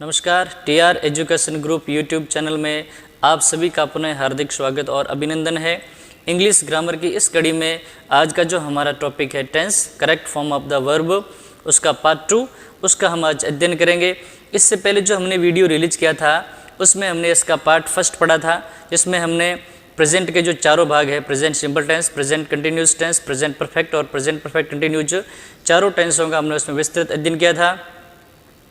नमस्कार, TR education group YouTube channel में आप सभी का पुनः हार्दिक स्वागत और अभिनंदन है। इंग्लिश ग्रामर की इस कड़ी में आज का जो हमारा टॉपिक है tense correct form of the verb, उसका पार्ट 2, उसका हम आज अध्ययन करेंगे। इससे पहले जो हमने वीडियो रिलीज किया था उसमें हमने इसका पार्ट फर्स्ट पढ़ा था, जिसमें हमने प्रेजेंट के जो चारों भाग है, present simple tense, present continuous tense, present perfect और प्रेजेंट परफेक्ट कंटिन्यूज, चारों टेंसों का हमने उसमें विस्तृत अध्ययन किया था।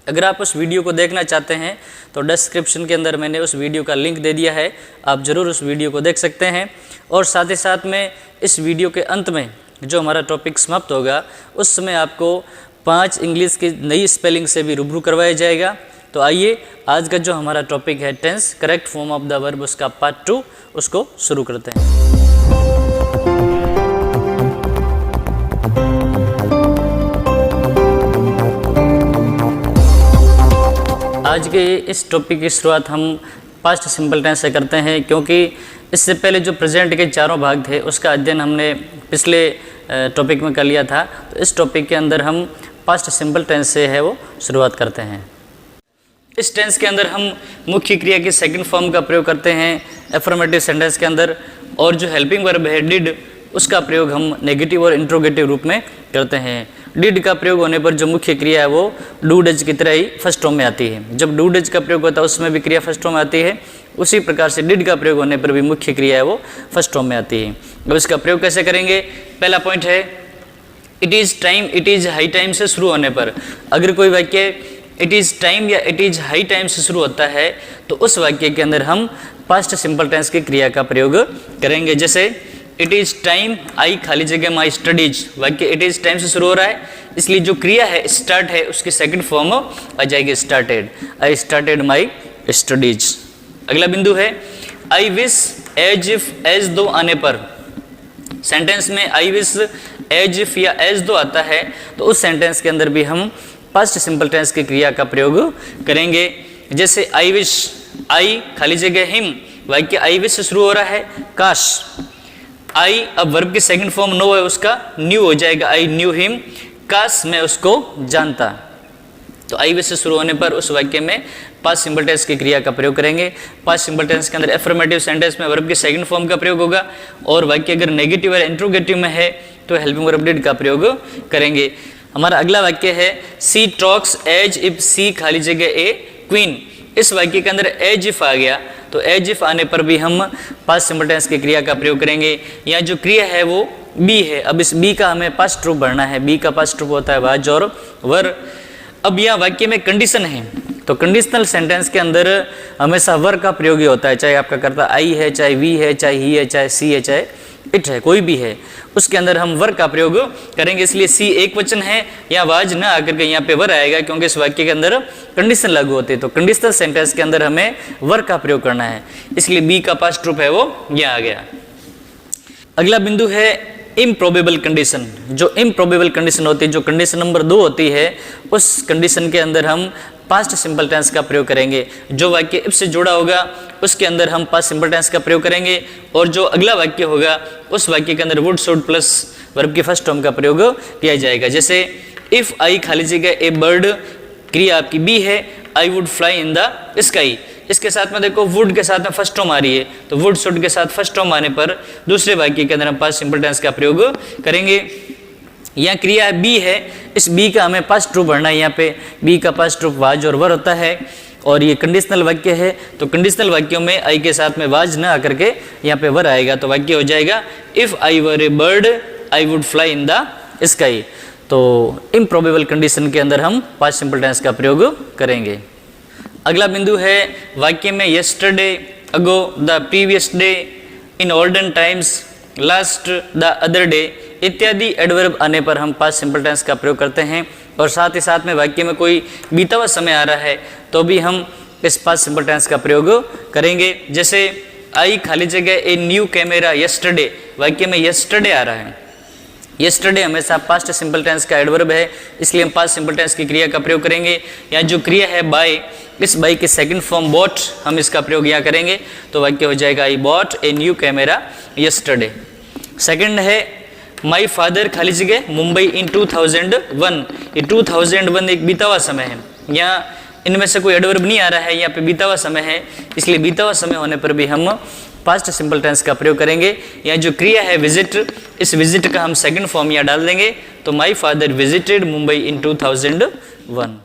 अगर आप उस वीडियो को देखना चाहते हैं तो डिस्क्रिप्शन के अंदर मैंने उस वीडियो का लिंक दे दिया है, आप ज़रूर उस वीडियो को देख सकते हैं। और साथ ही साथ में इस वीडियो के अंत में जो हमारा टॉपिक समाप्त होगा उस समय आपको 5 इंग्लिश की नई स्पेलिंग से भी रूबरू करवाया जाएगा। तो आइए आज का जो हमारा टॉपिक है tense correct form of the verb, उसका पार्ट 2, उसको शुरू करते हैं। आज के इस टॉपिक की शुरुआत हम पास्ट सिंपल टेंस से करते हैं, क्योंकि इससे पहले जो प्रेजेंट के चारों भाग थे उसका अध्ययन हमने पिछले टॉपिक में कर लिया था। तो इस टॉपिक के अंदर हम पास्ट सिंपल टेंस से है वो शुरुआत करते हैं। इस टेंस के अंदर हम मुख्य क्रिया की सेकंड फॉर्म का प्रयोग करते हैं एफर्मेटिव सेंटेंस के अंदर, और जो हेल्पिंग वर्ब है डिड, उसका प्रयोग हम नेगेटिव और इंट्रोगेटिव रूप में करते हैं। डिड का प्रयोग होने पर जो मुख्य क्रिया है वो डू डज की तरह ही फर्स्ट फॉर्म में आती है। जब डू डज का प्रयोग होता है उसमें भी क्रिया फर्स्ट फॉर्म में आती है, उसी प्रकार से डिड का प्रयोग होने पर भी मुख्य क्रिया है वो फर्स्ट फॉर्म में आती है। अब इसका प्रयोग कैसे करेंगे? पहला पॉइंट है it is time, it is high time से शुरू होने पर अगर कोई वाक्य इट इज़ टाइम या इट इज़ हाई टाइम से शुरू होता है तो उस वाक्य के अंदर हम पास्ट सिंपल टेंस की क्रिया का प्रयोग करेंगे। जैसे इट इज़ टाइम आई खाली जगह माई स्टडीज, वाक्य इट इज़ टाइम से शुरू हो रहा है, इसलिए जो क्रिया है स्टार्ट है उसकी सेकंड फॉर्म आ जाएगी started, I started my studies. अगला बिंदु है I wish as if as though आने पर, सेंटेंस में आई विश एज इफ या एज दो आता है तो उस सेंटेंस के अंदर भी हम पास्ट सिंपल टेंस की क्रिया का प्रयोग करेंगे। जैसे आई विश आई खाली जगह हिम, वाक्य आई विश से शुरू हो रहा है, काश आई अब वर्ब की सेकंड फॉर्म नो है उसका न्यू हो जाएगा, आई न्यू हिम, काश मैं उसको जानता। तो आई विश से शुरू होने पर उस वाक्य में पास्ट सिंपल टेंस की क्रिया का प्रयोग करेंगे। पास्ट सिंपल टेंस के अंदर एफर्मेटिव सेंटेंस में वर्ब की सेकंड फॉर्म का प्रयोग होगा, और वाक्य अगर नेगेटिव या इंट्रोगेटिव में है तो हेल्पिंग वर्ब डिड का प्रयोग करेंगे। हमारा अगला वाक्य है सी टॉक्स एज इफ सी खाली जगह ए क्वीन, इस वाक्य के अंदर एज इफ आ गया तो एज इफ आने पर भी हम पास्ट सिंपल टेंस की क्रिया का प्रयोग करेंगे। यहाँ जो क्रिया है वो बी है, अब इस बी का हमें पास्ट रूप भरना है। बी का पास्ट रूप होता है वाज और वर। अब यह वाक्य में कंडीशन है तो कंडीशनल सेंटेंस के अंदर हमेशा वर का प्रयोग ही होता है, चाहे आपका कर्ता आई है, चाहे वी है, चाहे ही है, चाहे सी है, चाहे इट है, कोई भी है, उसके अंदर हम वर का प्रयोग करेंगे। इसलिए सी एक वचन है, या वाज न आकर के यहाँ पे वर आएगा, क्योंकि इस वाक्य के अंदर कंडीशन लागू होती है। तो कंडीशनल सेंटेंस के अंदर हमें वर का प्रयोग करना है, इसलिए बी का पास्ट रूप है वो यहाँ आ गया। अगला बिंदु है इम्प्रोबेबल कंडीशन। जो इम्प्रोबेबल कंडीशन होती है, जो कंडीशन नंबर 2 होती है, उस कंडीशन के अंदर हम पास्ट सिंपल टेंस का प्रयोग करेंगे। जो वाक्य इफ से जुड़ा होगा उसके अंदर हम पास्ट सिंपल टेंस का प्रयोग करेंगे, और जो अगला वाक्य होगा उस वाक्य के अंदर वुड शुड प्लस वर्ब की फर्स्ट फॉर्म का प्रयोग किया जाएगा। जैसे इफ आई खाली जगह ए बर्ड, क्रिया आपकी बी है, I would fly in the sky, इसके साथ में देखो वुड के साथ में फर्स्ट फॉर्म आ रही है, तो वुड शुड के साथ फर्स्ट फॉर्म आने पर दूसरे वाक्य के अंदर हम पास्ट सिंपल टेंस का प्रयोग करेंगे। यहाँ क्रिया बी है, इस बी का हमें पास्ट रूप भरना है। यहाँ पे बी का पास्ट रूप वाज और वर होता है, और ये कंडीशनल वाक्य है तो कंडीशनल वाक्यों में आई के साथ में वाज न आकर के यहाँ पे वर आएगा, तो वाक्य हो जाएगा if I were A bird I would fly in the sky. तो इम्प्रोबेबल कंडीशन के अंदर हम पास्ट सिंपल टेंस का प्रयोग करेंगे। अगला बिंदु है वाक्य में yesterday, ago, the previous day, in olden times, last, the other day इत्यादि एडवर्ब आने पर हम पास्ट सिंपल टेंस का प्रयोग करते हैं। और साथ ही साथ में वाक्य में कोई बीता हुआ समय आ रहा है तो भी हम इस पास्ट सिंपल टेंस का प्रयोग करेंगे। जैसे आई खाली जगह ए न्यू कैमरा यस्टरडे, वाक्य में यस्टरडे आ रहा है, यस्टरडे हमेशा पास्ट सिंपल टेंस का एडवर्ब है, इसलिए हम पास्ट सिंपल टेंस की क्रिया का प्रयोग करेंगे। यहाँ जो क्रिया है बाय, इस बाई की सेकंड फॉर्म बॉट, हम इसका प्रयोग यहाँ करेंगे, तो वाक्य हो जाएगा I bought a new camera yesterday. Second है माई फादर खाली जगह मुंबई इन 2001, ये 2001 एक बीता हुआ समय है। यहाँ इनमें से कोई एडवर्ब नहीं आ रहा है, यहाँ पे बीता हुआ समय है, इसलिए बीता हुआ समय होने पर भी हम पास्ट सिंपल टेंस का प्रयोग करेंगे। यहाँ जो क्रिया है विजिट, इस विजिट का हम सेकंड फॉर्म यहाँ डाल देंगे, तो माई फादर विजिटेड मुंबई इन 2001।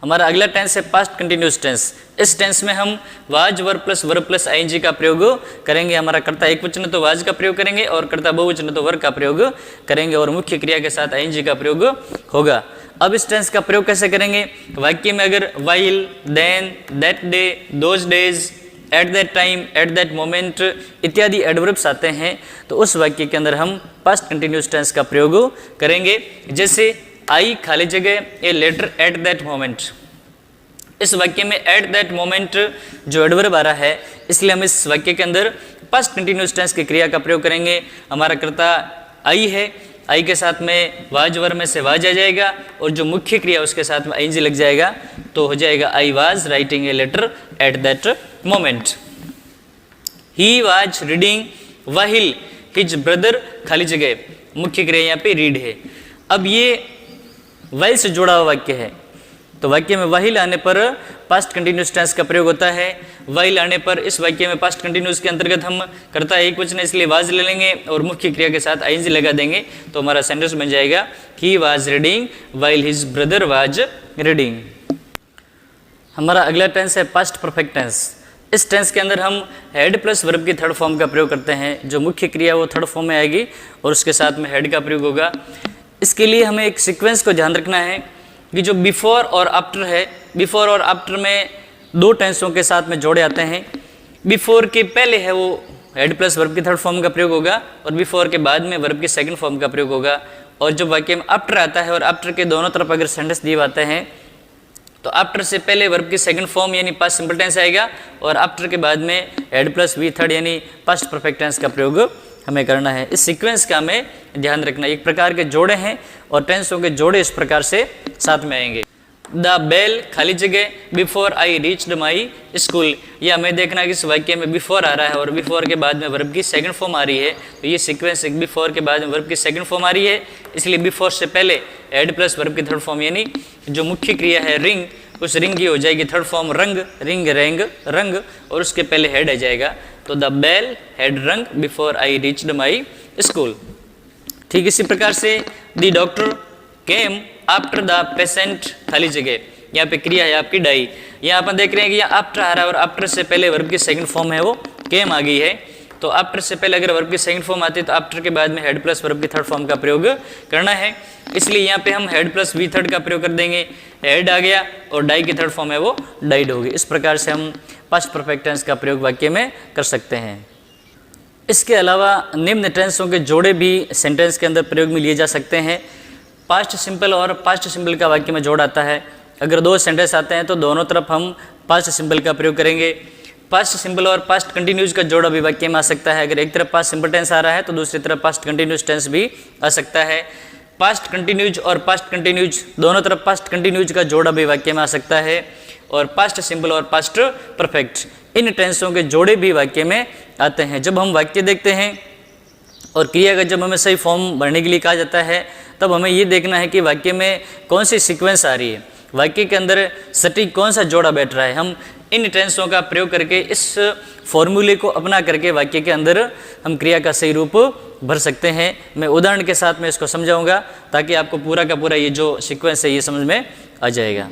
हमारा अगला टेंस है पास्ट कंटिन्यूस टेंस। इस टेंस में हम वाज वर्ब प्लस आईएनजी का प्रयोग करेंगे। हमारा कर्ता एक वचन है तो वाज का प्रयोग करेंगे, और कर्ता बहुवचन है तो वर का प्रयोग करेंगे, और मुख्य क्रिया के साथ आईएनजी का प्रयोग होगा। अब इस टेंस का प्रयोग कैसे करेंगे? वाक्य में अगर while, then, that day, those days, at that time, at that moment इत्यादि एडवर्ब्स आते हैं, तो उस वाक्य के अंदर हम पास्ट कंटिन्यूस टेंस का प्रयोग करेंगे। जैसे आई खाली जगह a letter at that moment, इस वाक्य में एट दैट मोमेंट जो एडवर्ब आ रहा है, इसलिए हम इस वाक्य के अंदर पास्ट कंटिन्यूस टेंस की क्रिया का प्रयोग करेंगे। हमारा कर्ता आई है, आई के साथ में वाज वर्ब में से वाज आ जाएगा, और जो मुख्य क्रिया उसके साथ में आईएनजी लग जाएगा, तो हो जाएगा I was writing a letter at that moment. He was reading while his brother खाली जगह, मुख्य क्रिया यहाँ पे रीड है। अब ये व्हाइल से जुड़ा हुआ वाक्य है, तो वाक्य में व्हाइल आने पर पास्ट कंटिन्यूस टेंस का प्रयोग होता है। व्हाइल आने पर इस वाक्य में पास्ट कंटिन्यूस के अंतर्गत हम कर्ता एक वचन इसलिए वाज ले लेंगे और मुख्य क्रिया के साथ आईएनजी लगा देंगे, तो हमारा सेंटेंस बन जाएगा ही was reading while his brother was reading. हमारा अगला टेंस है पास्ट परफेक्ट टेंस। इस टेंस के अंदर हम हेड प्लस वर्ब की थर्ड फॉर्म का प्रयोग करते हैं। जो मुख्य क्रिया वो थर्ड फॉर्म में आएगी और उसके साथ में हेड का प्रयोग होगा। इसके लिए हमें एक सीक्वेंस को ध्यान रखना है कि जो बिफोर और आफ्टर है, बिफोर और आफ्टर में दो टेंसों के साथ में जोड़े आते हैं। बिफोर के पहले है वो हेड प्लस वर्ब की थर्ड फॉर्म का प्रयोग होगा, और बिफोर के बाद में वर्ब की सेकंड फॉर्म का प्रयोग होगा। और जो वाक्य में आफ्टर आता है और आफ्टर के दोनों तरफ अगर सेंटेंस दिए आते हैं, तो आफ्टर से पहले वर्ब की सेकंड फॉर्म यानी पास्ट सिंपल टेंस आएगा, और आफ्टर के बाद में हेड प्लस वी थर्ड यानी पास्ट परफेक्ट टेंस का प्रयोग हमें करना है। इस सीक्वेंस का हमें ध्यान रखना। एक प्रकार के जोड़े हैं और टेंसों के जोड़े इस प्रकार से साथ में आएंगे। द बेल खाली जगह before I reached my school, यह हमें देखना है कि इस वाक्य में बिफोर आ रहा है और बिफोर के बाद में वर्ब की सेकंड फॉर्म आ रही है, तो ये सीक्वेंस एक बिफोर के बाद में वर्ब की सेकंड फॉर्म आ रही है, इसलिए बिफोर से पहले हेड प्लस वर्ब की थर्ड फॉर्म यानी जो मुख्य क्रिया है रिंग, उस रिंग की हो जाएगी थर्ड फॉर्म रंग, रिंग रेंग रंग, और उसके पहले हेड आ जाएगा, तो द बेल हैड रंग before I reached my school. ठीक इसी प्रकार से the doctor came after the patient खाली जगह, यहाँ पे क्रिया है आपकी डाई। यहाँ अपन देख रहे हैं कि यहाँ आफ्टर आ रहा है और आफ्टर से पहले वर्ब की सेकंड फॉर्म है वो केम आ गई है, तो आफ्टर से पहले अगर वर्ब की सेकंड फॉर्म आती है तो आफ्टर के बाद में हेड प्लस वर्ब की थर्ड फॉर्म का प्रयोग करना है, इसलिए यहाँ पे हम हेड प्लस वी थर्ड का प्रयोग कर देंगे। हेड आ गया और डाई की थर्ड फॉर्म है वो डाइड होगी। इस प्रकार से हम पास्ट परफेक्ट टेंस का प्रयोग वाक्य में कर सकते हैं। इसके अलावा निम्न टेंसों के जोड़े भी सेंटेंस के अंदर प्रयोग में लिए जा सकते हैं। पास्ट सिंपल और पास्ट सिंपल का वाक्य में जोड़ आता है। अगर दो सेंटेंस आते हैं तो दोनों तरफ हम पास्ट सिंपल का प्रयोग करेंगे। पास्ट सिंपल और पास्ट कंटिन्यूज का जोड़ भी वाक्य में आ सकता है। अगर एक तरफ पास्ट सिंपल टेंस आ रहा है तो दूसरी तरफ पास्ट कंटिन्यूज टेंस भी आ सकता है। पास्ट कंटिन्यूज और पास्ट कंटिन्यूज दोनों तरफ पास्ट कंटिन्यूज का जोड़ा भी वाक्य में आ सकता है। और पास्ट सिंपल और पास्ट परफेक्ट इन टेंसों के जोड़े भी वाक्य में आते हैं। जब हम वाक्य देखते हैं और क्रिया का जब हमें सही फॉर्म भरने के लिए कहा जाता है, तब हमें ये देखना है कि वाक्य में कौन सी सीक्वेंस आ रही है, वाक्य के अंदर सटीक कौन सा जोड़ा बैठ रहा है। हम इन टेंसों का प्रयोग करके इस फॉर्मूले को अपना करके वाक्य के अंदर हम क्रिया का सही रूप भर सकते हैं। मैं उदाहरण के साथ में इसको समझाऊंगा ताकि आपको पूरा का पूरा ये जो सीक्वेंस है ये समझ में आ जाएगा।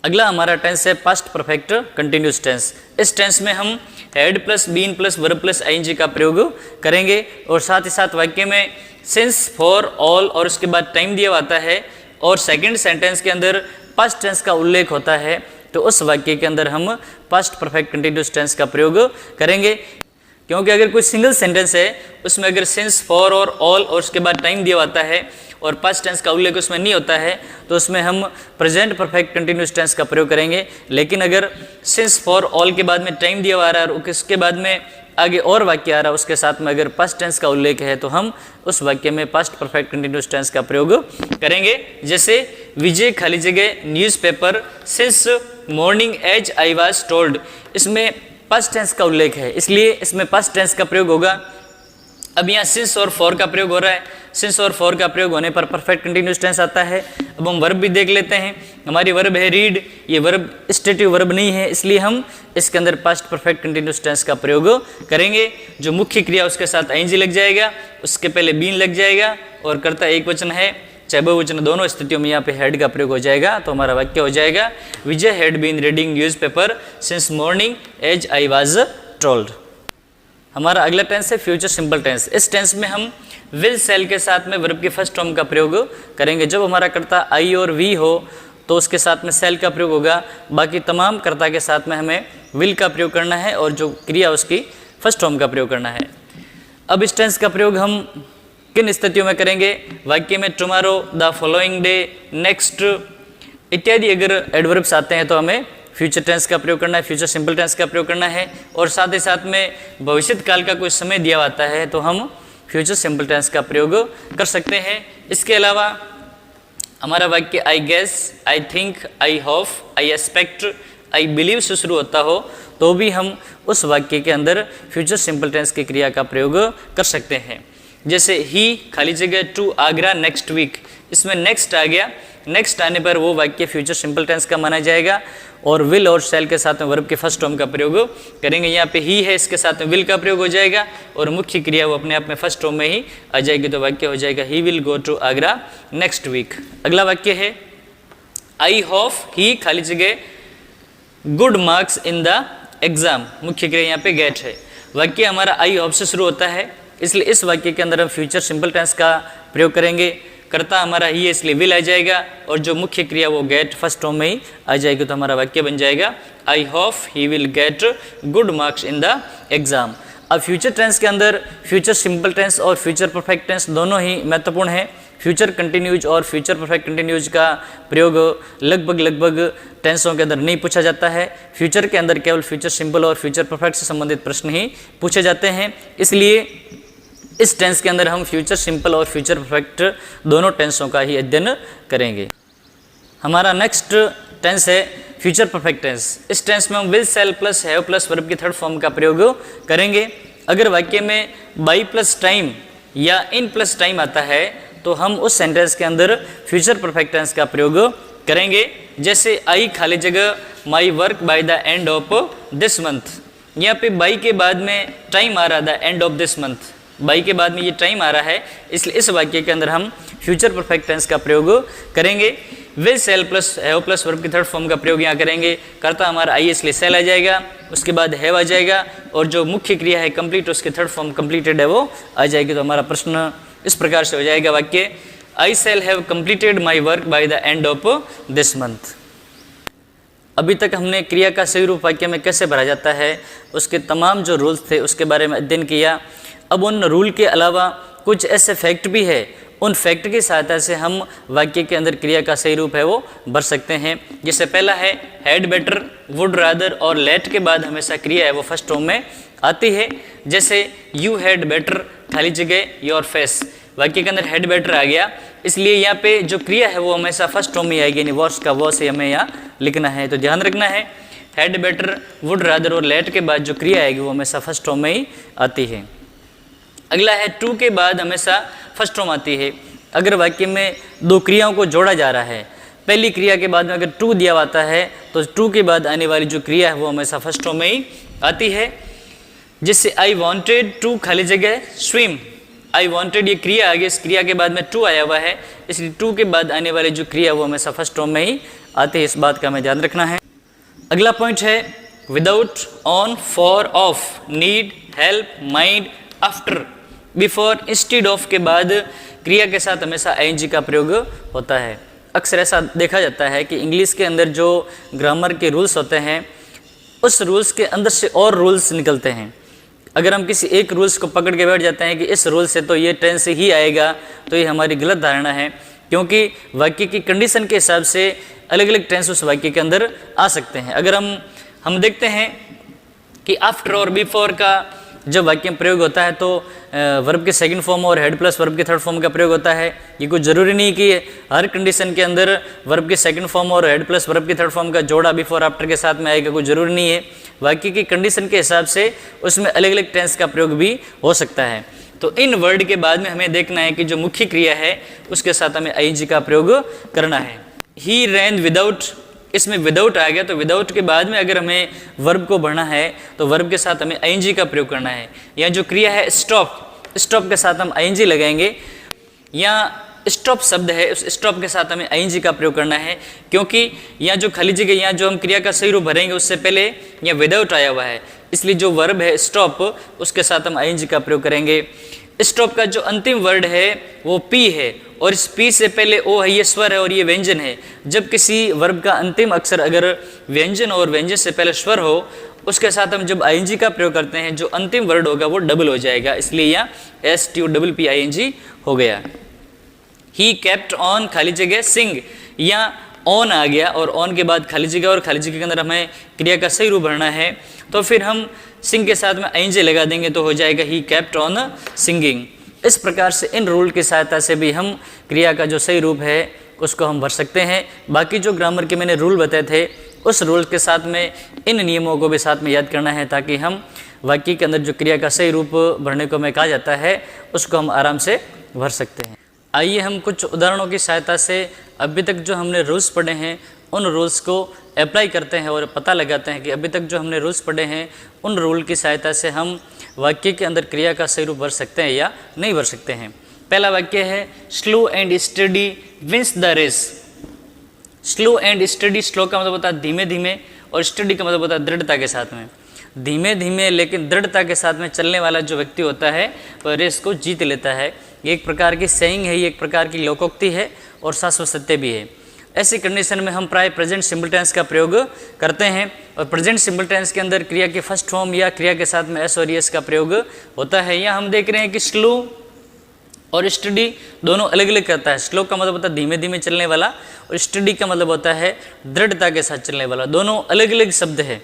अगला हमारा टेंस है पास्ट परफेक्ट कंटिन्यूस टेंस। इस टेंस में हम had plus been plus verb plus ING का प्रयोग करेंगे और साथ ही साथ वाक्य में सिंस फॉर ऑल और उसके बाद टाइम दिया होता है और सेकंड सेंटेंस के अंदर पास्ट टेंस का उल्लेख होता है, तो उस वाक्य के अंदर हम पास्ट परफेक्ट कंटिन्यूस टेंस का प्रयोग करेंगे। क्योंकि अगर कोई सिंगल सेंटेंस है उसमें अगर सिंस फॉर और ऑल और उसके बाद टाइम दिया होता है और पास्ट टेंस का उल्लेख उसमें नहीं होता है तो उसमें हम प्रेजेंट परफेक्ट कंटिन्यूस टेंस का प्रयोग करेंगे। लेकिन अगर सिंस फॉर ऑल के बाद में टाइम दिया हुआ रहा है और उसके बाद में आगे और वाक्य आ रहा है उसके साथ में अगर पास्ट टेंस का उल्लेख है तो हम उस वाक्य में पास्ट परफेक्ट कंटिन्यूस टेंस का प्रयोग करेंगे। जैसे विजय खाली जगह newspaper since morning as I was told, इसमें पास्ट टेंस का उल्लेख है इसलिए इसमें पास्ट टेंस का प्रयोग होगा। अब यहाँ सिंस और फॉर का प्रयोग हो रहा है। सिंस और फॉर का प्रयोग होने पर परफेक्ट कंटिन्यूअस टेंस आता है। अब हम वर्ब भी देख लेते हैं। हमारी वर्ब है रीड, ये वर्ब स्टेटिव वर्ब नहीं है, इसलिए हम इसके अंदर पास्ट परफेक्ट कंटिन्यूअस टेंस का प्रयोग करेंगे। जो मुख्य क्रिया उसके साथ आईएनजी लग जाएगा, उसके पहले बीन लग जाएगा और कर्ता एक वचन है चाहे बहुवचन, दोनों स्थितियों में यहाँ पे हैड का प्रयोग हो जाएगा। तो हमारा वाक्य हो जाएगा Vijay had been reading newspaper since morning as I was told. हमारा अगला टेंस है फ्यूचर सिंपल टेंस। इस टेंस में हम विल सेल के साथ में वर्ब के फर्स्ट फॉर्म का प्रयोग करेंगे। जब हमारा कर्ता आई और वी हो तो उसके साथ में सेल का प्रयोग होगा। बाकी तमाम कर्ता के साथ में हमें विल का प्रयोग करना है और जो क्रिया उसकी फर्स्ट फॉर्म का प्रयोग करना है। अब इस टेंस का प्रयोग हम किन स्थितियों में करेंगे? वाक्य में tomorrow, the following day, next इत्यादि अगर एडवर्ब्स आते हैं तो हमें फ्यूचर टेंस का प्रयोग करना है, फ्यूचर सिंपल टेंस का प्रयोग करना है। और साथ ही साथ में भविष्यत काल का कोई समय दिया होता है तो हम फ्यूचर सिंपल टेंस का प्रयोग कर सकते हैं। इसके अलावा हमारा वाक्य I guess, I think, I hope, I expect, I believe से शुरू होता हो तो भी हम उस वाक्य के अंदर फ्यूचर सिंपल टेंस की क्रिया का प्रयोग कर सकते हैं। जैसे ही खाली जगह टू आगरा नेक्स्ट वीक, इसमें नेक्स्ट आ गया। नेक्स्ट आने पर वो वाक्य फ्यूचर सिंपल टेंस का माना जाएगा और विल और शैल के साथ में वर्ब के फर्स्ट फॉर्म का प्रयोग करेंगे। यहाँ पे ही है, इसके साथ में विल का प्रयोग हो जाएगा और मुख्य क्रिया वो अपने आप में फर्स्ट फॉर्म में ही आ जाएगी। तो वाक्य हो जाएगा he will go to Agra next week. अगला वाक्य है आई होप ही खाली जगह good marks in the exam, मुख्य क्रिया यहाँ पे गेट है। वाक्य हमारा आई होप से शुरू होता है, इसलिए इस वाक्य के अंदर हम फ्यूचर सिंपल टेंस का प्रयोग करेंगे। कर्ता हमारा ही है इसलिए विल आ जाएगा और जो मुख्य क्रिया वो गेट फर्स्ट फॉर्म में ही आ जाएगी। तो हमारा वाक्य बन जाएगा आई hope he will get good marks in the exam. अब फ्यूचर टेंस के अंदर फ्यूचर सिंपल टेंस और फ्यूचर परफेक्ट टेंस दोनों ही महत्वपूर्ण हैं। फ्यूचर कंटिन्यूज और फ्यूचर परफेक्ट कंटिन्यूज का प्रयोग लगभग टेंसों के अंदर नहीं पूछा जाता है। फ्यूचर के अंदर केवल फ्यूचर सिंपल और फ्यूचर परफेक्ट से संबंधित प्रश्न ही पूछे जाते हैं। इसलिए इस टेंस के अंदर हम फ्यूचर सिंपल और फ्यूचर परफेक्ट दोनों टेंसों का ही अध्ययन करेंगे। हमारा नेक्स्ट टेंस है फ्यूचर परफेक्ट टेंस। इस टेंस में हम will shall plus have plus verb की थर्ड फॉर्म का प्रयोग करेंगे। अगर वाक्य में बाई प्लस टाइम या इन प्लस टाइम आता है तो हम उस सेंटेंस के अंदर फ्यूचर परफेक्ट टेंस का प्रयोग करेंगे। जैसे आई खाली जगह माई work by the end of this month, यहाँ पे बाई के बाद में टाइम आ रहा था and of this month, by के बाद में ये टाइम आ रहा है, इसलिए इस वाक्य के अंदर हम फ्यूचर परफेक्ट टेंस का प्रयोग करेंगे। Will shall plus have plus verb की थर्ड फॉर्म का प्रयोग यहाँ करेंगे। कर्ता हमारा आई इसलिए सेल आ जाएगा, उसके बाद हैव आ जाएगा और जो मुख्य क्रिया है कंप्लीट उसके थर्ड फॉर्म कंप्लीटेड है वो आ जाएगी। तो हमारा प्रश्न इस प्रकार से हो जाएगा वाक्य I shall have completed my work by the end of this month. अभी तक हमने क्रिया का सही रूप वाक्य में कैसे भरा जाता है उसके तमाम जो रूल्स थे उसके बारे में अध्ययन किया। अब उन रूल के अलावा कुछ ऐसे फैक्ट भी है, उन फैक्ट की सहायता से हम वाक्य के अंदर क्रिया का सही रूप है वो भर सकते हैं। जैसे पहला है हैड बेटर, वुड रादर और लेट के बाद हमेशा क्रिया है वो फर्स्ट फॉर्म में आती है। जैसे यू हैड बेटर खाली जगह योर फेस, वाक्य के अंदर हैड बेटर आ गया, इसलिए यहाँ पे जो क्रिया है वो हमेशा फर्स्ट फॉर्म में आएगी, यानी वॉस का वॉस से हमें यहाँ लिखना है। तो ध्यान रखना है हैड बेटर, वुड रादर और लेट के बाद जो क्रिया आएगी वो हमेशा फर्स्ट फॉर्म में ही आती है। अगला है टू के बाद हमेशा फर्स्ट फॉर्म आती है। अगर वाक्य में दो क्रियाओं को जोड़ा जा रहा है, पहली क्रिया के बाद में अगर टू दिया हुआ है तो टू के बाद आने वाली जो क्रिया है वो हमेशा फर्स्ट फॉर्म में ही आती है। जैसे आई वॉन्टेड टू खाली जगह स्विम, आई वॉन्टेड ये क्रिया आ गई, इस क्रिया के बाद में टू आया हुआ है, इसलिए टू के बाद आने वाली जो क्रिया वो हमेशा फर्स्ट फॉर्म में ही आती है। इस बात का हमें ध्यान रखना है। अगला पॉइंट है without, on, for, of, need, help, mind, after, before, instead of के बाद क्रिया के साथ हमेशा आईएनजी का प्रयोग होता है। अक्सर ऐसा देखा जाता है कि इंग्लिश के अंदर जो ग्रामर के रूल्स होते हैं उस रूल्स के अंदर से और रूल्स निकलते हैं। अगर हम किसी एक रूल्स को पकड़ के बैठ जाते हैं कि इस रूल से तो ये टेंस ही आएगा, तो ये हमारी गलत धारणा है, क्योंकि वाक्य की कंडीशन के हिसाब से अलग अलग टेंस उस वाक्य के अंदर आ सकते हैं। अगर हम देखते हैं कि आफ्टर और बिफोर का जब वाक्य में प्रयोग होता है तो वर्ब के सेकंड फॉर्म और हेड प्लस वर्ब के थर्ड फॉर्म का प्रयोग होता है। ये कुछ ज़रूरी नहीं कि हर कंडीशन के अंदर वर्ब के सेकंड फॉर्म और हेड प्लस वर्ब के थर्ड फॉर्म का जोड़ा बिफोर आफ्टर के साथ में आएगा, कुछ ज़रूरी नहीं है। वाक्य की कंडीशन के हिसाब से उसमें अलग अलग टेंस का प्रयोग भी हो सकता है। तो इन वर्ड के बाद में हमें देखना है कि जो मुख्य क्रिया है उसके साथ हमें आईएनजी का प्रयोग करना है। ही रैन विदाउट, इसमें विदाउट आ गया, तो विदाउट के बाद में अगर हमें वर्ब को भरना है तो वर्ब के साथ हमें आईएनजी का प्रयोग करना है। या जो क्रिया है स्टॉप, स्टॉप के साथ हम आईएनजी लगाएंगे। या स्टॉप शब्द है, उस स्टॉप के साथ हमें आईएनजी का प्रयोग करना है, क्योंकि यहाँ जो खाली जगह, यहाँ जो हम क्रिया का सही रूप भरेंगे उससे पहले यहाँ विदाउट आया हुआ है, इसलिए जो वर्ब है स्टॉप उसके साथ हम आईएनजी का प्रयोग करेंगे। स्टॉप का जो अंतिम वर्ड है वो पी है, और इस पी से पहले ओ है, ये स्वर है और ये व्यंजन है। जब किसी वर्ब का अंतिम अक्षर अगर व्यंजन और व्यंजन से पहले स्वर हो, उसके साथ हम जब आईएनजी का प्रयोग करते हैं, जो अंतिम वर्ड होगा वो डबल हो जाएगा, इसलिए यहाँ STOPPING हो गया। ही केप्ट ऑन खाली जगह सिंग, या ऑन आ गया और ऑन के बाद खाली जगह, और खाली जगह के अंदर हमें क्रिया का सही रूप भरना है, तो फिर हम सिंग के साथ में आईएनजी लगा देंगे तो हो जाएगा ही केप्ट ऑन सिंगिंग। इस प्रकार से इन रूल की सहायता से भी हम क्रिया का जो सही रूप है उसको हम भर सकते हैं। बाकी जो ग्रामर के मैंने रूल बताए थे उस रूल के साथ में इन नियमों को भी साथ में याद करना है, ताकि हम वाक्य के अंदर जो क्रिया का सही रूप भरने को हमें कहा जाता है उसको हम आराम से भर सकते हैं। आइए हम कुछ उदाहरणों की सहायता से अभी तक जो हमने रूल्स पढ़े हैं उन रूल्स को अप्लाई करते हैं और पता लगाते हैं कि अभी तक जो हमने रूल्स पढ़े हैं उन रूल की सहायता से हम वाक्य के अंदर क्रिया का सही रूप भर सकते हैं या नहीं भर सकते हैं। पहला वाक्य है slow and steady wins the race. Slow and steady, slow का मतलब होता है धीमे धीमे, और स्टडी का मतलब होता है दृढ़ता के साथ में। धीमे धीमे लेकिन दृढ़ता के साथ में चलने वाला जो व्यक्ति होता है वह रेस को जीत लेता है। ये एक प्रकार की सेइंग है, ये एक प्रकार की लोकोक्ति है और शाश्वत सत्य भी है। ऐसी कंडीशन में हम प्राय प्रेजेंट सिंपल टेंस का प्रयोग करते हैं, और प्रेजेंट सिंपल टेंस के अंदर क्रिया के फर्स्ट फॉर्म या क्रिया के साथ में एस और एस का प्रयोग होता है। यहाँ हम देख रहे हैं कि स्लो और स्टडी दोनों अलग अलग करता है। स्लो का मतलब होता है धीमे धीमे चलने वाला, और स्टडी का मतलब होता है दृढ़ता के साथ चलने वाला। दोनों अलग अलग शब्द है,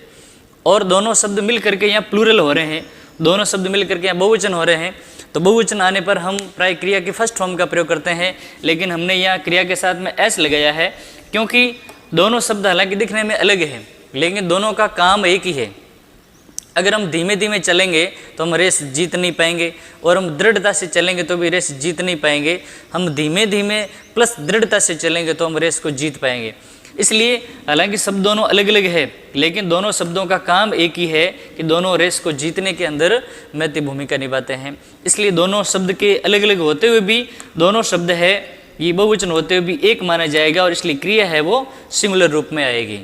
और दोनों शब्द मिल करके यहाँ प्लूरल हो रहे हैं, दोनों शब्द मिल करके यहाँ बहुवचन हो रहे हैं। तो बहुवचन आने पर हम प्राय क्रिया के फर्स्ट फॉर्म का प्रयोग करते हैं, लेकिन हमने यहाँ क्रिया के साथ में एस लगाया है, क्योंकि दोनों शब्द हालांकि दिखने में अलग है लेकिन दोनों का काम एक ही है। अगर हम धीमे धीमे चलेंगे तो हम रेस जीत नहीं पाएंगे, और हम दृढ़ता से चलेंगे तो भी रेस जीत नहीं पाएंगे। हम धीमे धीमे प्लस दृढ़ता से चलेंगे तो हम रेस को जीत पाएंगे। इसलिए हालांकि शब्द दोनों अलग अलग है, लेकिन दोनों शब्दों का काम एक ही है कि दोनों रेस को जीतने के अंदर महत्वपूर्ण भूमिका निभाते हैं। इसलिए दोनों शब्द के अलग अलग होते हुए भी दोनों शब्द है ये बहुवचन होते हुए भी एक माना जाएगा, और इसलिए क्रिया है वो सिंगुलर रूप में आएगी।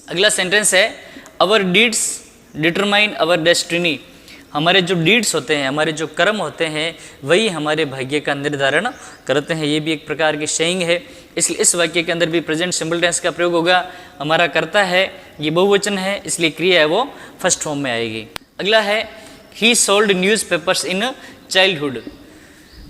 अगला सेंटेंस है our deeds determine our destiny. हमारे जो डीड्स होते हैं, हमारे जो कर्म होते हैं, वही हमारे भाग्य का निर्धारण करते हैं। ये भी एक प्रकार की सेइंग है, इसलिए इस वाक्य के अंदर भी प्रेजेंट सिंपल टेंस का प्रयोग होगा। हमारा कर्ता है ये बहुवचन है, इसलिए क्रिया है वो फर्स्ट फॉर्म में आएगी। अगला है ही सोल्ड न्यूज़पेपर्स इन चाइल्डहुड।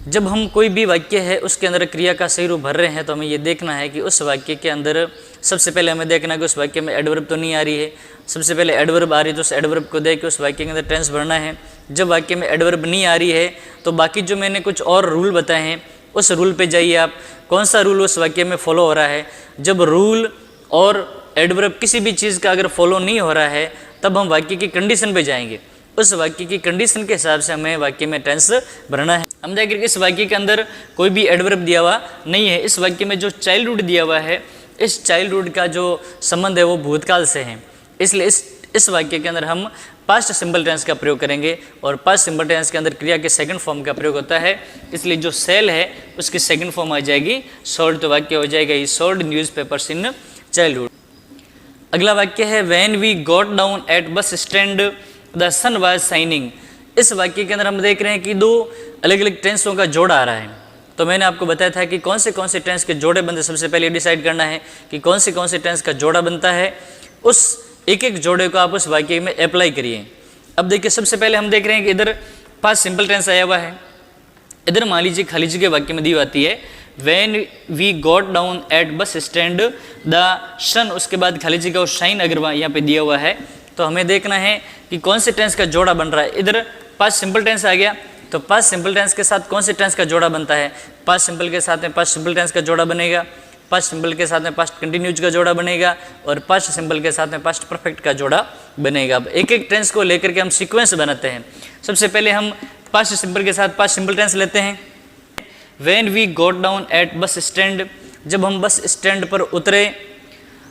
जब हम कोई भी वाक्य है उसके अंदर क्रिया का सही रूप भर रहे हैं तो हमें ये देखना है कि उस वाक्य के अंदर सबसे पहले हमें देखना है कि उस वाक्य में एडवर्ब तो नहीं आ रही है। सबसे पहले एडवर्ब आ रही है तो उस एडवर्ब को देख के उस वाक्य के अंदर टेंस भरना है। जब वाक्य में एडवर्ब नहीं आ रही है तो बाकी जो मैंने कुछ और रूल बताए हैं उस रूल पे जाइए आप, कौन सा रूल उस वाक्य में फॉलो हो रहा है। जब रूल और एडवर्ब किसी भी चीज़ का अगर फॉलो नहीं हो रहा है तब हम वाक्य की कंडीशन पे जाएंगे। उस वाक्य की कंडीशन के हिसाब से हमें वाक्य में टेंस भरना है। हम देखेंगे इस वाक्य के अंदर कोई भी एडवर्ब दिया हुआ नहीं है। इस वाक्य में जो चाइल्डहुड दिया हुआ है, इस चाइल्डहुड का जो संबंध है वो भूतकाल से है, इसलिए इस वाक्य के अंदर हम पास्ट सिंपल टेंस का प्रयोग करेंगे। और पास्ट सिंपल टेंस के अंदर क्रिया के सेकंड फॉर्म का प्रयोग होता है, इसलिए जो सेल है उसकी सेकंड फॉर्म आ जाएगी सोल्ड, तो वाक्य हो जाएगा he sold newspapers in childhood. अगला वाक्य है when we got down at bus stand the sun was shining. इस वाक्य के अंदर हम देख रहे हैं कि दो अलग अलग टेंसों का जोड़ा आ रहा है। तो मैंने आपको बताया था कि कौन से टेंस के जोड़े बनते, सबसे पहले डिसाइड करना है कि कौन से टेंस का जोड़ा बनता है। उस एक एक जोड़े को आप उस वाक्य में अप्लाई करिए। अब देखिए सबसे पहले हम देख रहे हैं कि इधर पास्ट सिंपल टेंस आया हुआ है। इधर मान लीजिए खाली जगह वाक्य में दी आती है when we got down at bus stand the sun, उसके बाद खाली जगह और शाइन अगर यहाँ पे दिया हुआ है तो हमें देखना है कि कौन से टेंस का जोड़ा बन रहा है। इधर पास्ट सिंपल टेंस आ गया तो पास्ट सिंपल टेंस के साथ कौन से टेंस का जोड़ा बनता है। पास्ट सिंपल के साथ में पास्ट सिंपल टेंस का जोड़ा बनेगा, पास्ट सिंपल के साथ में पास्ट कंटिन्यूज का जोड़ा बनेगा, और पास्ट सिंपल के साथ में पास्ट परफेक्ट का जोड़ा बनेगा। अब एक एक टेंस को लेकर के हम सीक्वेंस बनाते हैं। सबसे पहले हम पास्ट सिंपल के साथ पास्ट सिंपल टेंस लेते हैं। When we got down at bus stand, जब हम बस स्टैंड पर उतरे।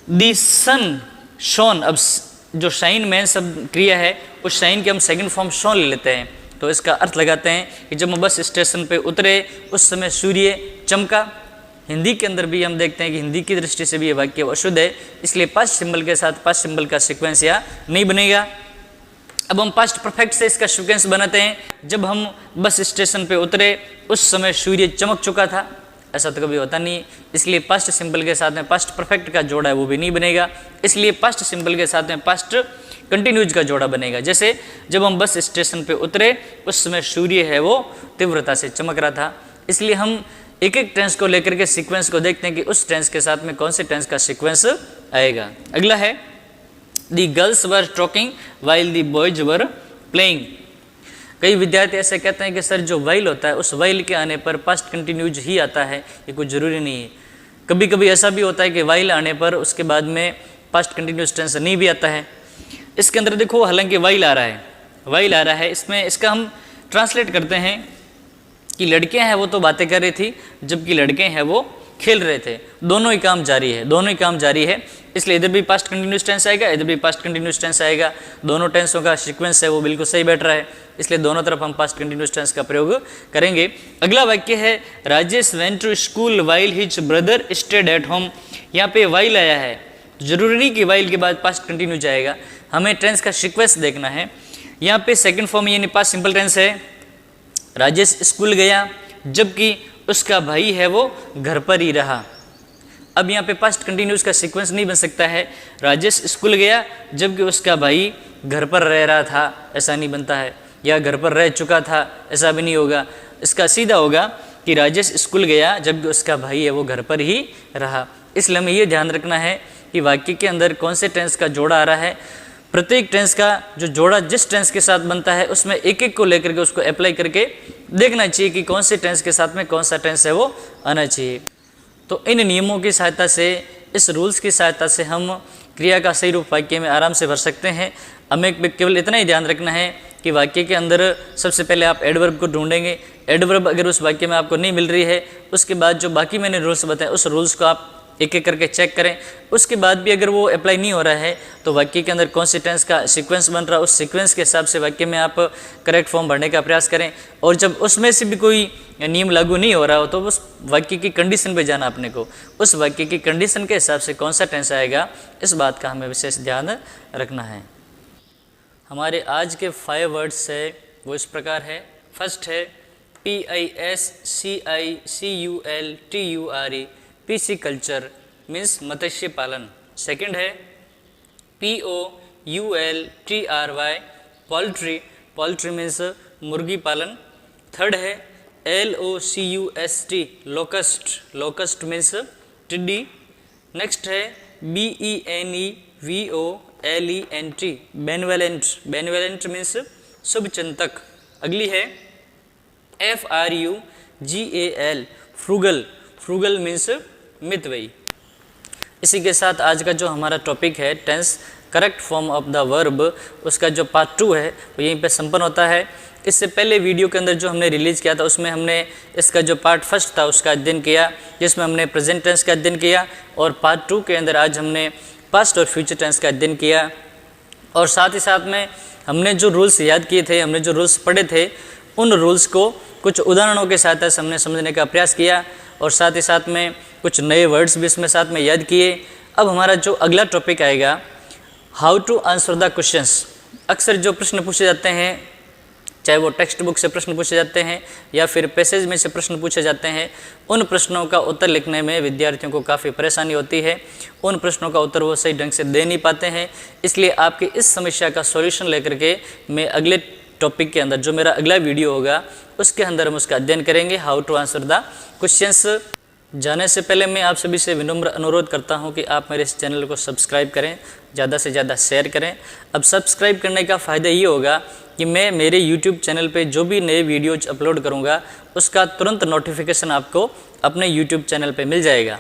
दी सन शोन, अब जो शाइन में सब क्रिया है उस शाइन के हम सेकंड फॉर्म शोन ले लेते हैं, तो इसका अर्थ लगाते हैं कि जब हम बस स्टेशन पे उतरे उस समय सूर्य चमका। हिंदी के अंदर भी हम देखते हैं कि हिंदी की दृष्टि से भी ये वाक्य अशुद्ध है, इसलिए पास्ट सिंबल के साथ पास्ट सिंबल का सीक्वेंस यहाँ नहीं बनेगा। अब हम पास्ट परफेक्ट से इसका सीक्वेंस बनाते हैं। जब हम बस स्टेशन पे उतरे उस समय सूर्य चमक चुका था, ऐसा तो कभी होता नहीं, इसलिए पास्ट सिंबल के साथ में पास्ट परफेक्ट का जोड़ा है वो भी नहीं बनेगा, इसलिए पास्ट सिंबल के साथ में पास्ट कंटिन्यूज का जोड़ा बनेगा। जैसे जब हम बस स्टेशन पे उतरे उस समय सूर्य है वो तीव्रता से चमक रहा था, इसलिए हम एक एक टेंस को लेकर के सीक्वेंस को देखते हैं कि उस टेंस के साथ में कौन से टेंस का सीक्वेंस आएगा। अगला है दी girls were talking while the boys were playing. कई विद्यार्थी ऐसे कहते हैं कि सर जो वाइल होता है उस वाइल के आने पर पास्ट कंटिन्यूज ही आता है, ये कुछ ज़रूरी नहीं है। कभी कभी ऐसा भी होता है कि वाइल आने पर उसके बाद में पास्ट कंटिन्यूस टेंस नहीं भी आता है। इसके अंदर देखो हालांकि वाइल आ रहा है, वाइल आ रहा है, इसमें इसका हम ट्रांसलेट करते हैं कि लड़कियां हैं वो तो बातें कर रही थी जबकि लड़के हैं वो खेल रहे थे, दोनों ही काम जारी है, दोनों ही काम जारी है, इसलिए इधर भी पास्ट कंटिन्यूस टेंस आएगा, इधर भी पास्ट कंटिन्यूस टेंस आएगा। दोनों टेंसों का सीक्वेंस है वो बिल्कुल सही बैठ रहा है, इसलिए दोनों तरफ हम पास्ट कंटिन्यूस टेंस का प्रयोग करेंगे। अगला वाक्य है Rajesh went to school while his brother stayed at home. यहाँ पे वाइल आया है, जरूरी नहीं कि वाइल के बाद पास्ट कंटिन्यू जाएगा, हमें टेंस का सीक्वेंस देखना है। यहाँ पे सेकंड फॉर्म यानी पास्ट सिंपल टेंस है, राजेश स्कूल गया जबकि उसका भाई है वो घर पर ही रहा। अब यहाँ पे पास्ट कंटिन्यूस का सीक्वेंस नहीं बन सकता है, राजेश स्कूल गया जबकि उसका भाई घर पर रह रहा था, ऐसा नहीं बनता है, या घर पर रह चुका था, ऐसा भी नहीं होगा। इसका सीधा होगा कि राजेश स्कूल गया जबकि उसका भाई है वो घर पर ही रहा। इसलिए हमें ये ध्यान रखना है कि वाक्य के अंदर कौन से टेंस का जोड़ा आ रहा है। प्रत्येक टेंस का जो जोड़ा जिस टेंस के साथ बनता है उसमें एक एक को लेकर के उसको अप्लाई करके देखना चाहिए कि कौन से टेंस के साथ में कौन सा टेंस है वो आना चाहिए। तो इन नियमों की सहायता से, इस रूल्स की सहायता से हम क्रिया का सही रूप वाक्य में आराम से भर सकते हैं। हमें केवल इतना ही ध्यान रखना है कि वाक्य के अंदर सबसे पहले आप एडवर्ब को ढूंढेंगे, एडवर्ब अगर उस वाक्य में आपको नहीं मिल रही है उसके बाद जो बाकी मैंने रूल्स बताए उस रूल्स को आप एक एक करके चेक करें। उसके बाद भी अगर वो अप्लाई नहीं हो रहा है तो वाक्य के अंदर कौन सी टेंस का सीक्वेंस बन रहा है उस सीक्वेंस के हिसाब से वाक्य में आप करेक्ट फॉर्म भरने का प्रयास करें। और जब उसमें से भी कोई नियम लागू नहीं हो रहा हो तो उस वाक्य की कंडीशन पे जाना अपने को, उस वाक्य की कंडीशन के हिसाब से कौन सा टेंस आएगा इस बात का हमें विशेष ध्यान रखना है। हमारे आज के 5 वर्ड्स है वो इस प्रकार है। फर्स्ट है PISCICULTURE पीसी कल्चर मीन्स मत्स्य पालन। सेकंड है POULTRY पोल्ट्री, पोल्ट्री मीन्स मुर्गी पालन। थर्ड है LOCUST लोकस्ट, लोकस्ट मीन्स टिड्डी। नेक्स्ट है BENEVOLENT बेनवेलेंट, बेनवेलेंट मीन्स शुभचिंतक। अगली है FRUGAL फ्रूगल, फ्रूगल मीन्स मितव्ययी। इसी के साथ आज का जो हमारा टॉपिक है tense correct form of the verb, उसका जो पार्ट 2 है वो यहीं पे संपन्न होता है। इससे पहले वीडियो के अंदर जो हमने रिलीज़ किया था उसमें हमने इसका जो पार्ट 1 था उसका अध्ययन किया, जिसमें हमने प्रेजेंट टेंस का अध्ययन किया, और पार्ट 2 के अंदर आज हमने पास्ट और फ्यूचर टेंस का अध्ययन किया। और साथ ही साथ में हमने जो रूल्स याद किए थे, हमने जो रूल्स पढ़े थे, उन रूल्स को कुछ उदाहरणों के साथ हमने समझने का प्रयास किया, और साथ ही साथ में कुछ नए वर्ड्स भी इसमें साथ में याद किए। अब हमारा जो अगला टॉपिक आएगा, how to answer the questions. अक्सर जो प्रश्न पूछे जाते हैं, चाहे वो टेक्स्ट बुक से प्रश्न पूछे जाते हैं या फिर पैसेज में से प्रश्न पूछे जाते हैं, उन प्रश्नों का उत्तर लिखने में विद्यार्थियों को काफ़ी परेशानी होती है, उन प्रश्नों का उत्तर वो सही ढंग से दे नहीं पाते हैं। इसलिए आपकी इस समस्या का सॉल्यूशन लेकर के मैं अगले टॉपिक के अंदर, जो मेरा अगला वीडियो होगा उसके अंदर हम उसका अध्ययन करेंगे, how to answer the questions. जाने से पहले मैं आप सभी से विनम्र अनुरोध करता हूं कि आप मेरे इस चैनल को सब्सक्राइब करें, ज़्यादा से ज़्यादा शेयर करें। अब सब्सक्राइब करने का फ़ायदा ये होगा कि मैं मेरे YouTube चैनल पे जो भी नए वीडियोज अपलोड करूँगा उसका तुरंत नोटिफिकेशन आपको अपने YouTube चैनल पे मिल जाएगा।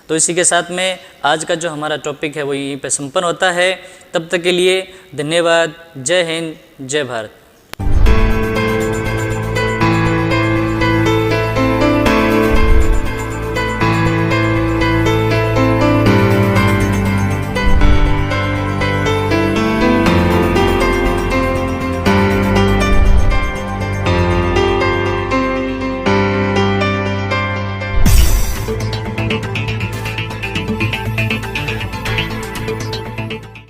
तो इसी के साथ में आज का जो हमारा टॉपिक है वो यहीं पे संपन्न होता है। तब तक के लिए धन्यवाद। जय हिंद, जय भारत।